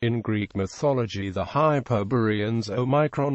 In Greek mythology, the Hyperboreans, Omicron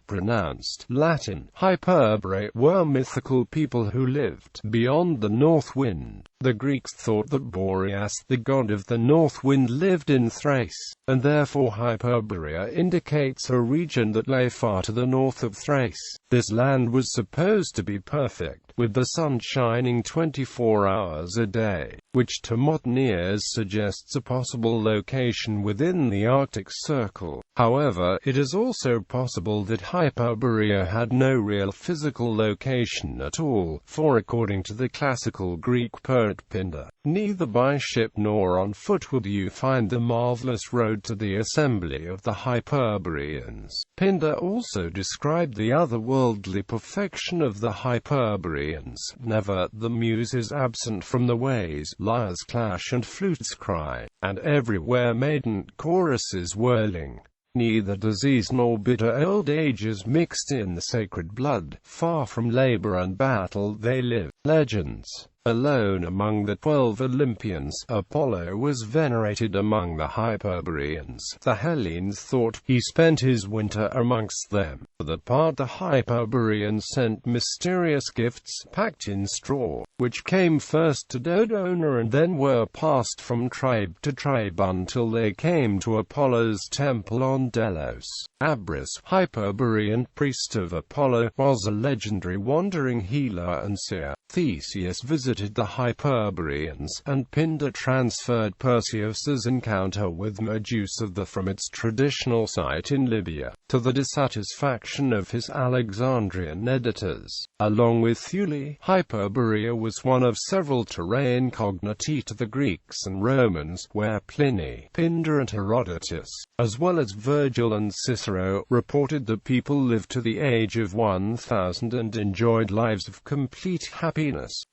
pronounced Latin Hyperborei, were mythical people who lived beyond the north wind. The Greeks thought that Boreas, the god of the north wind, lived in Thrace, and therefore Hyperborea indicates a region that lay far to the north of Thrace. This land was supposed to be perfect, with the sun shining 24 hours a day, which to modern ears suggests a possible location within the Arctic Circle. However, it is also possible that Hyperborea had no real physical location at all, for according to the classical Greek poet Pindar, neither by ship nor on foot would you find the marvellous road to the assembly of the Hyperboreans. Pindar also described the otherworldly perfection of the Hyperboreans. Never the muse is absent from the ways, lyres clash and flutes cry, and everywhere maiden choruses whirling. Neither disease nor bitter old age is mixed in the sacred blood. Far from labor and battle they live. Legends. Alone among the 12 Olympians, Apollo was venerated among the Hyperboreans. The Hellenes thought he spent his winter amongst them. For the part, the Hyperboreans sent mysterious gifts, packed in straw, which came first to Dodona and then were passed from tribe to tribe until they came to Apollo's temple on Delos. Abras, Hyperborean priest of Apollo, was a legendary wandering healer and seer. Theseus visited the Hyperboreans, and Pindar transferred Perseus's encounter with Medusa from its traditional site in Libya, to the dissatisfaction of his Alexandrian editors. Along with Thule, Hyperborea was one of several terrae incogniti to the Greeks and Romans, where Pliny, Pindar and Herodotus, as well as Virgil and Cicero, reported that people lived to the age of 1000 and enjoyed lives of complete happiness.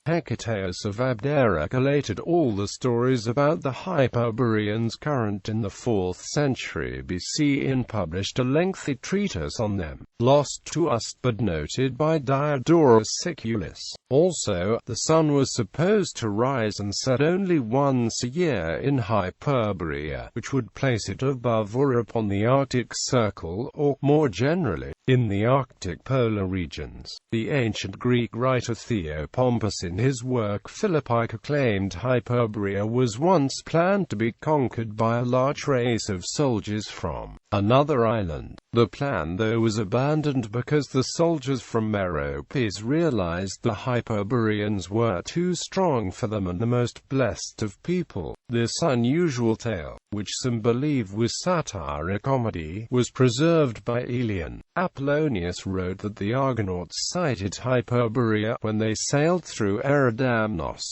Hecataeus of Abdera collated all the stories about the Hyperboreans current in the 4th century BC and published a lengthy treatise on them, lost to us but noted by Diodorus Siculus. Also, the sun was supposed to rise and set only once a year in Hyperborea, which would place it above or upon the Arctic Circle, or, more generally, in the Arctic polar regions. The ancient Greek writer Theopompus in his work Philippica claimed Hyperborea was once planned to be conquered by a large race of soldiers from another island. The plan, though, was abandoned because the soldiers from Meropes realized the Hyperboreans were too strong for them and the most blessed of people. This unusual tale, which some believe was satire or comedy, was preserved by Aelian. Apollonius wrote that the Argonauts sighted Hyperborea when they sailed through Eridamnos.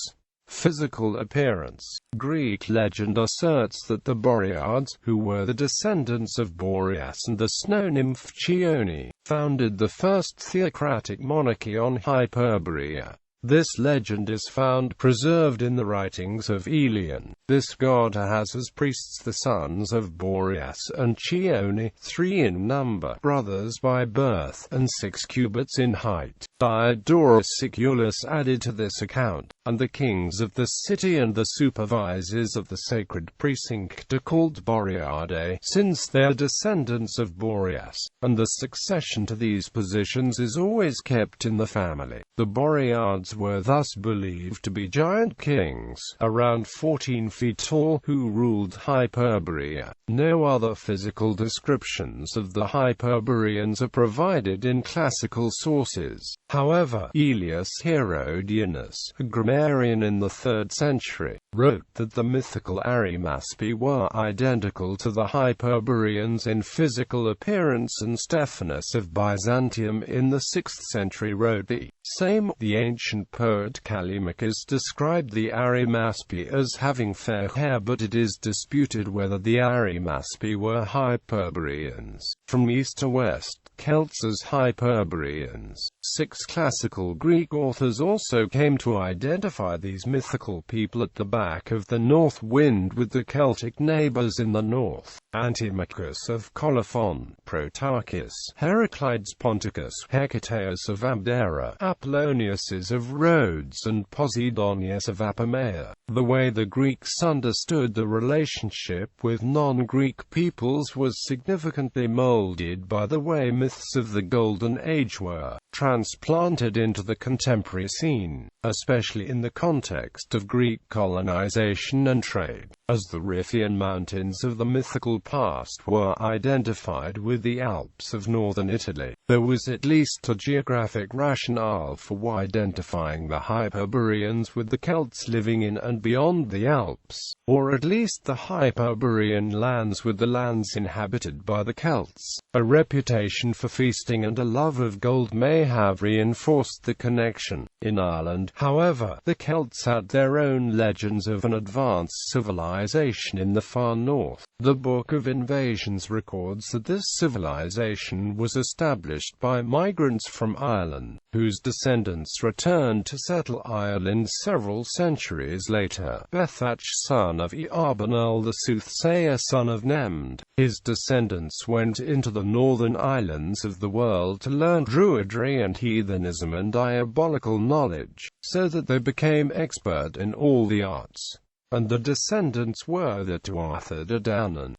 Physical appearance. Greek legend asserts that the Boreads, who were the descendants of Boreas and the snow nymph Chione, founded the first theocratic monarchy on Hyperborea. This legend is found preserved in the writings of Aelian. This god has as priests the sons of Boreas and Chione, 3 in number, brothers by birth, and 6 cubits in height. Diodorus Siculus added to this account, and the kings of the city and the supervisors of the sacred precinct are called Boreadae, since they are descendants of Boreas, and the succession to these positions is always kept in the family. The Boreads were thus believed to be giant kings, around 14 feet tall, who ruled Hyperborea. No other physical descriptions of the Hyperboreans are provided in classical sources. However, Aelius Herodianus, a grammarian in the 3rd century, wrote that the mythical Arimaspi were identical to the Hyperboreans in physical appearance, and Stephanus of Byzantium in the 6th century wrote the same. The ancient poet Callimachus described the Arimaspi as having fair hair, but it is disputed whether the Arimaspi were Hyperboreans. From east to west, Celts as Hyperboreans. 6 classical Greek authors also came to identify these mythical people at the back of the north wind with the Celtic neighbors in the north. Antimachus of Colophon, Protarchus, Heraclides Ponticus, Hecataeus of Abdera, Apollonius of Rhodes and Posidonius of Apamea. The way the Greeks understood the relationship with non-Greek peoples was significantly molded by the way myths of the Golden Age were transplanted into the contemporary scene, especially in the context of Greek colonization and trade. As the Riphean mountains of the mythical past were identified with the Alps of northern Italy, there was at least a geographic rationale for identifying the Hyperboreans with the Celts living in and beyond the Alps, or at least the Hyperborean lands with the lands inhabited by the Celts. A reputation for feasting and a love of gold may have reinforced the connection. In Ireland, however, the Celts had their own legends of an advanced civilization in the far north. The Book of Invasions records that this civilization was established by migrants from Ireland, whose descendants returned to settle Ireland several centuries later. Bethach, son of Earbanal the soothsayer, son of Nemd, his descendants went into the northern islands of the world to learn Druidry and heathenism and diabolical knowledge, so that they became expert in all the arts. And the descendants were the Tuatha De Danann.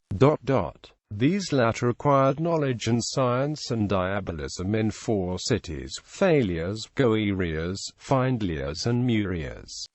These latter acquired knowledge and science and diabolism in 4 cities: Phalias, Goerias, Findlias and Murias.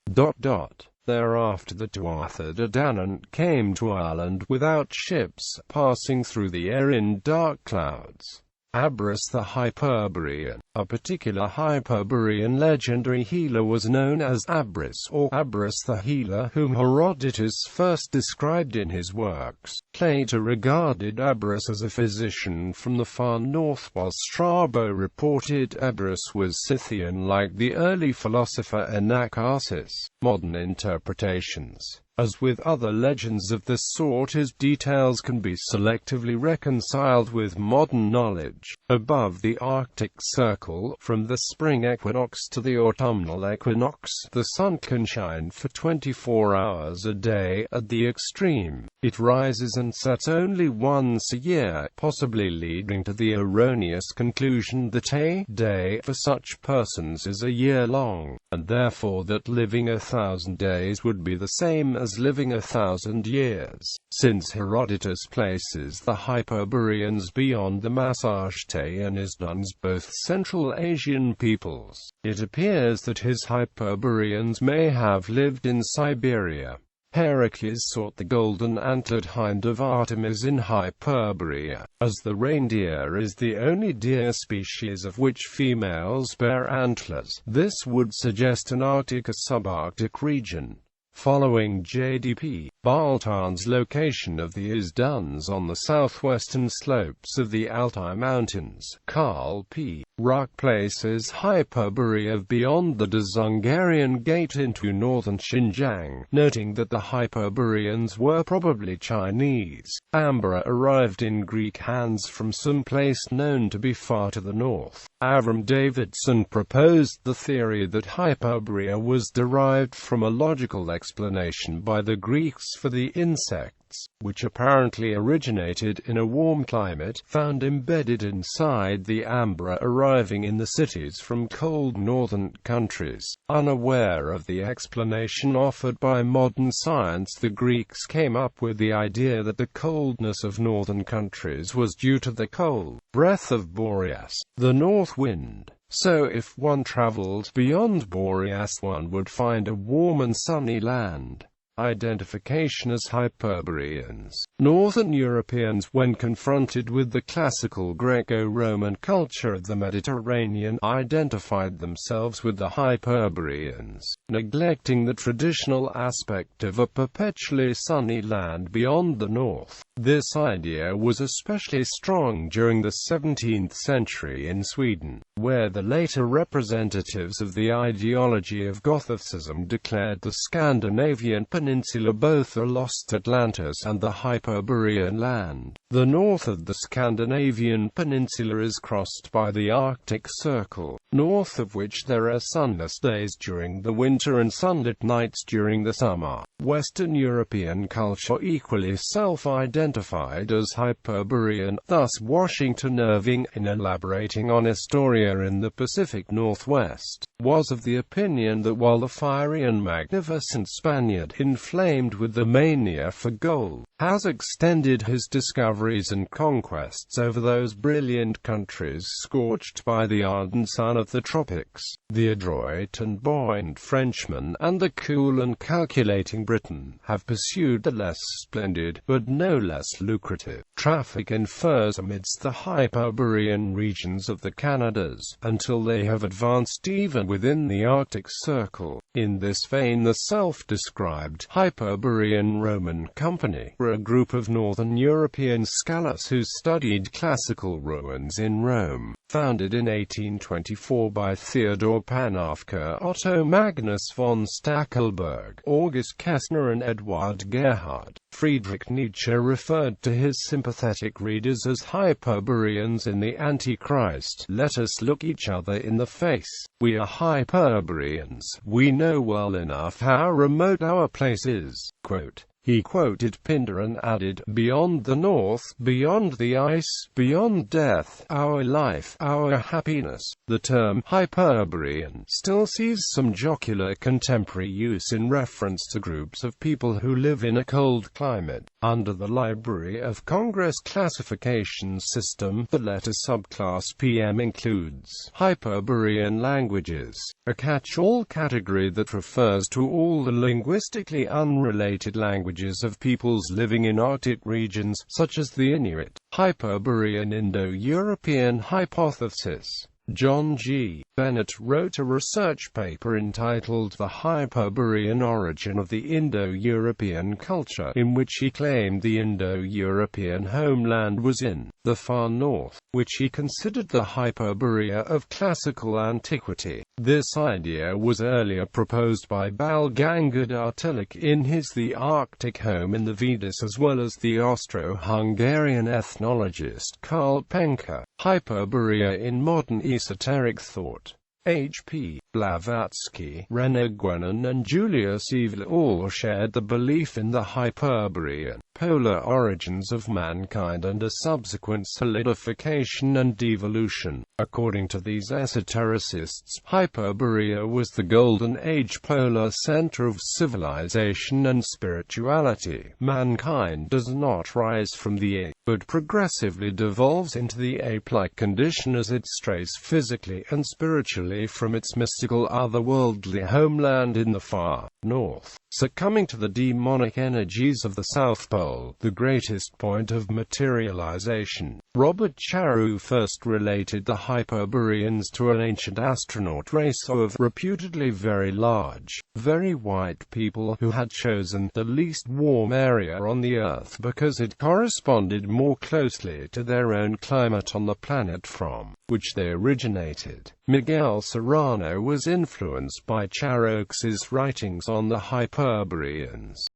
Thereafter the Tuatha De Danann came to Ireland without ships, passing through the air in dark clouds. Abras the Hyperborean. A particular Hyperborean legendary healer was known as Abras, or Abras the Healer, whom Herodotus first described in his works. Plato regarded Abras as a physician from the far north, while Strabo reported Abras was Scythian like the early philosopher Anacharsis. Modern interpretations. As with other legends of this sort, his details can be selectively reconciled with modern knowledge. Above the Arctic Circle, from the spring equinox to the autumnal equinox, the sun can shine for 24 hours a day at the extreme. It rises and sets only once a year, possibly leading to the erroneous conclusion that a day for such persons is a year long, and therefore that living 1,000 days would be the same as living 1,000 years. Since Herodotus places the Hyperboreans beyond the Massagetæ and Isduns, both Central Asian peoples, it appears that his Hyperboreans may have lived in Siberia. Heracles sought the golden-antlered hind of Artemis in Hyperborea, as the reindeer is the only deer species of which females bear antlers. This would suggest an Arctic or subarctic region. Following JDP, Baltan's location of the Isduns on the southwestern slopes of the Altai Mountains, Carl P. Ruck places Hyperborea beyond the Dzungarian Gate into northern Xinjiang, noting that the Hyperboreans were probably Chinese. Ambra arrived in Greek hands from some place known to be far to the north. Avram Davidson proposed the theory that Hyperborea was derived from a logical explanation by the Greeks for the insects, which apparently originated in a warm climate, found embedded inside the ambra arriving in the cities from cold northern countries. Unaware of the explanation offered by modern science, the Greeks came up with the idea that the coldness of northern countries was due to the cold breath of Boreas, the north wind. So if one traveled beyond Boreas, one would find a warm and sunny land. Identification as Hyperboreans. Northern Europeans, when confronted with the classical Greco-Roman culture of the Mediterranean, identified themselves with the Hyperboreans, neglecting the traditional aspect of a perpetually sunny land beyond the north. This idea was especially strong during the 17th century in Sweden, where the later representatives of the ideology of Gothicism declared the Scandinavian peninsula peninsula, both the lost Atlantis and the Hyperborean land. The north of the Scandinavian peninsula is crossed by the Arctic Circle, north of which there are sunless days during the winter and sunlit nights during the summer. Western European culture equally self-identified as Hyperborean, thus Washington Irving, in elaborating on Historia in the Pacific Northwest, was of the opinion that while the fiery and magnificent Spaniard, inflamed with the mania for gold, has extended his discoveries and conquests over those brilliant countries scorched by the ardent sun of the tropics, the adroit and buoyant Frenchman and the cool and calculating Briton have pursued the less splendid, but no less lucrative, traffic in furs amidst the Hyperborean regions of the Canadas, until they have advanced even within the Arctic Circle. In this vein, the self-described Hyperborean Roman Company were a group of northern European scholars who studied classical ruins in Rome. Founded in 1824 by Theodor Panofka, Otto Magnus von Stackelberg, August Kestner and Eduard Gerhard, Friedrich Nietzsche referred to his sympathetic readers as Hyperboreans in the Antichrist. Let us look each other in the face. We are Hyperboreans. We know well enough how remote our place is. Quote. He quoted Pindar and added, "Beyond the north, beyond the ice, beyond death, our life, our happiness." The term Hyperborean still sees some jocular contemporary use in reference to groups of people who live in a cold climate. Under the Library of Congress classification system, the letter subclass PM includes Hyperborean languages, a catch-all category that refers to all the linguistically unrelated languages of peoples living in Arctic regions, such as the Inuit. Hyperborean Indo-European hypothesis. John G. Bennett wrote a research paper entitled The Hyperborean Origin of the Indo-European Culture, in which he claimed the Indo-European homeland was in the far north, which he considered the Hyperborea of classical antiquity. This idea was earlier proposed by Bal Gangadhar Tilak in his The Arctic Home in the Vedas, as well as the Austro-Hungarian ethnologist Karl Penka. Hyperborea in modern esoteric thought. H.P. Blavatsky, René Guénon and Julius Evel all shared the belief in the Hyperborean polar origins of mankind and a subsequent solidification and devolution. According to these esotericists, Hyperborea was the golden age polar center of civilization and spirituality. Mankind does not rise from the ape, but progressively devolves into the ape-like condition as it strays physically and spiritually from its mystical otherworldly homeland in the far north, succumbing to the demonic energies of the South Pole, the greatest point of materialization. Robert Charroux first related the Hyperboreans to an ancient astronaut race of reputedly very large, very white people who had chosen the least warm area on the Earth because it corresponded more closely to their own climate on the planet from which they originated. Miguel Serrano was influenced by Charroux' writings on the Hyperboreans.